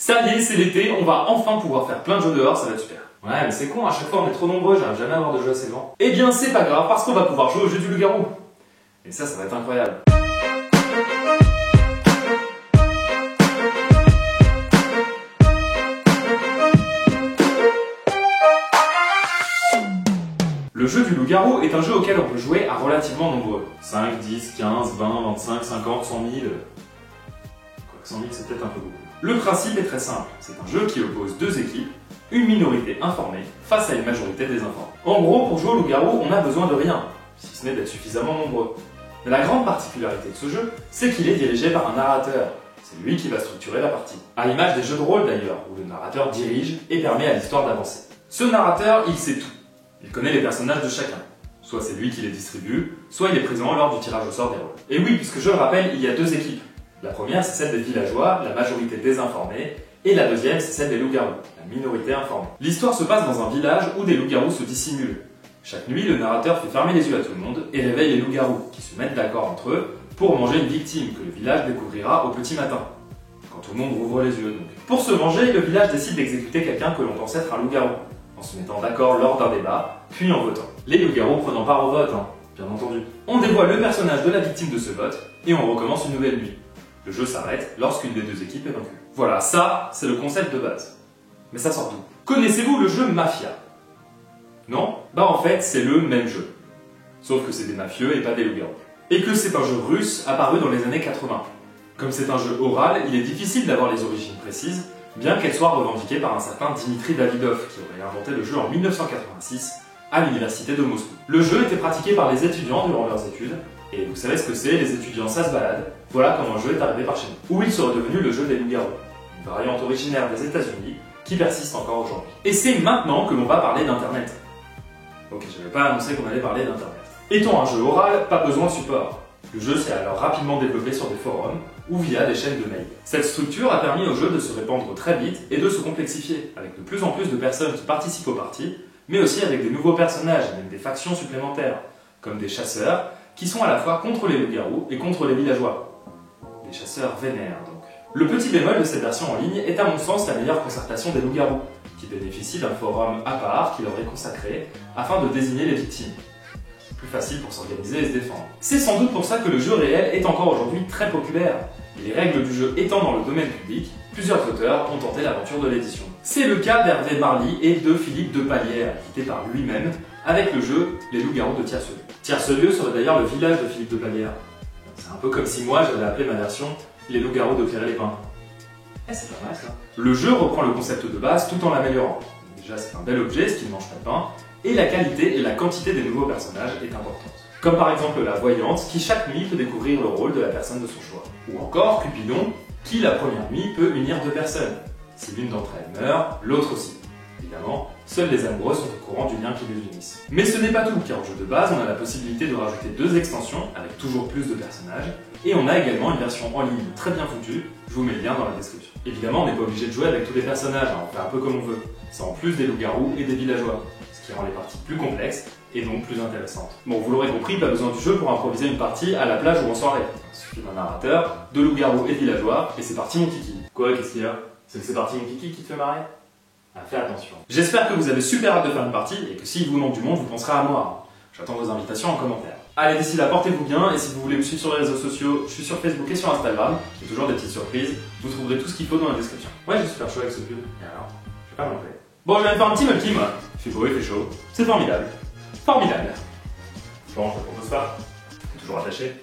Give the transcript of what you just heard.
Ça y est, c'est l'été, on va enfin pouvoir faire plein de jeux dehors, ça va être super. Ouais, mais c'est con, à chaque fois on est trop nombreux, j'arrive jamais à avoir de jeux assez grands. Eh bien, c'est pas grave, parce qu'on va pouvoir jouer au jeu du loup-garou. Et ça va être incroyable. Le jeu du loup-garou est un jeu auquel on peut jouer à relativement nombreux. 5, 10, 15, 20, 25, 50, 100 000... Quoique 100 000 c'est peut-être un peu beaucoup. Le principe est très simple, c'est un jeu qui oppose deux équipes, une minorité informée face à une majorité désinformée. En gros, pour jouer au loup-garou, on n'a besoin de rien, si ce n'est d'être suffisamment nombreux. Mais la grande particularité de ce jeu, c'est qu'il est dirigé par un narrateur. C'est lui qui va structurer la partie. À l'image des jeux de rôle d'ailleurs, où le narrateur dirige et permet à l'histoire d'avancer. Ce narrateur, il sait tout. Il connaît les personnages de chacun. Soit c'est lui qui les distribue, soit il est présent lors du tirage au sort des rôles. Et oui, puisque je le rappelle, il y a deux équipes. La première, c'est celle des villageois, la majorité désinformée, et la deuxième, c'est celle des loups-garous, la minorité informée. L'histoire se passe dans un village où des loups-garous se dissimulent. Chaque nuit, le narrateur fait fermer les yeux à tout le monde et réveille les loups-garous, qui se mettent d'accord entre eux pour manger une victime que le village découvrira au petit matin. Quand tout le monde rouvre les yeux, donc. Pour se venger, le village décide d'exécuter quelqu'un que l'on pense être un loup-garou, en se mettant d'accord lors d'un débat, puis en votant. Les loups-garous prenant part au vote, bien entendu. On dévoile le personnage de la victime de ce vote, et on recommence une nouvelle nuit. Le jeu s'arrête lorsqu'une des deux équipes est vaincue. Voilà, ça, c'est le concept de base. Mais ça sort d'où? Connaissez-vous le jeu Mafia? Non? Bah en fait, c'est le même jeu. Sauf que c'est des mafieux et pas des loups-garous. Et que c'est un jeu russe apparu dans les années 80. Comme c'est un jeu oral, il est difficile d'avoir les origines précises, bien qu'elles soient revendiquées par un certain Dimitri Davidov, qui aurait inventé le jeu en 1986 à l'université de Moscou. Le jeu était pratiqué par les étudiants durant leurs études, et vous savez ce que c'est, les étudiants ça se balade. Voilà comment le jeu est arrivé par chez nous. Où il serait devenu le jeu des loups-garous, une variante originaire des États-Unis qui persiste encore aujourd'hui. Et c'est maintenant que l'on va parler d'Internet. Ok, j'avais pas annoncé qu'on allait parler d'Internet. Étant un jeu oral, pas besoin de support. Le jeu s'est alors rapidement développé sur des forums ou via des chaînes de mail. Cette structure a permis au jeu de se répandre très vite et de se complexifier, avec de plus en plus de personnes qui participent aux parties, mais aussi avec des nouveaux personnages et même des factions supplémentaires, comme des chasseurs, qui sont à la fois contre les loups-garous et contre les villageois. Des chasseurs vénères, donc. Le petit bémol de cette version en ligne est à mon sens la meilleure concertation des loups-garous, qui bénéficient d'un forum à part qui leur est consacré, afin de désigner les victimes. Plus facile pour s'organiser et se défendre. C'est sans doute pour ça que le jeu réel est encore aujourd'hui très populaire. Et les règles du jeu étant dans le domaine public, plusieurs auteurs ont tenté l'aventure de l'édition. C'est le cas d'Hervé Marly et de Philippe Depalière, édité par lui-même, avec le jeu Les loups-garous de Tiercelieu. Tiercelieu serait d'ailleurs le village de Philippe Depalière. C'est un peu comme si moi j'avais appelé ma version Les loups-garous de Cléry-les-Pins. Eh, c'est pas mal ça. Le jeu reprend le concept de base tout en l'améliorant. Déjà c'est un bel objet, ce qui ne mange pas de pain, et la qualité et la quantité des nouveaux personnages est importante. Comme par exemple la voyante, qui chaque nuit peut découvrir le rôle de la personne de son choix. Ou encore Cupidon, qui la première nuit peut unir deux personnes. Si l'une d'entre elles meurt, l'autre aussi. Évidemment, seuls les amoureux sont au courant du lien qui les unisse. Mais ce n'est pas tout, car au jeu de base, on a la possibilité de rajouter deux extensions, avec toujours plus de personnages, et on a également une version en ligne très bien foutue, je vous mets le lien dans la description. Évidemment, on n'est pas obligé de jouer avec tous les personnages, on fait un peu comme on veut. C'est en plus des loups-garous et des villageois, ce qui rend les parties plus complexes et donc plus intéressantes. Bon, vous l'aurez compris, pas besoin du jeu pour improviser une partie à la plage ou en soirée. Il suffit d'un narrateur, de loups-garous et de villageois, et c'est parti mon kiki. Quoi, qu'est-ce qu'il y a? C'est que c'est parti mon kiki qui te fait marrer? Ah, fais attention. J'espère que vous avez super hâte de faire une partie, et que s'il vous manque du monde, vous penserez à moi. J'attends vos invitations en commentaire. Allez, d'ici là, portez-vous bien, et si vous voulez me suivre sur les réseaux sociaux, je suis sur Facebook et sur Instagram, j'ai toujours des petites surprises, vous trouverez tout ce qu'il faut dans la description. Ouais, j'ai super chaud avec ce pull. Et alors? Je vais pas m'enlever. Bon, je vais me faire un petit multi, moi. Il fait beau, il fait chaud. C'est formidable. Formidable. Bon, je te propose pas. T'es toujours attaché.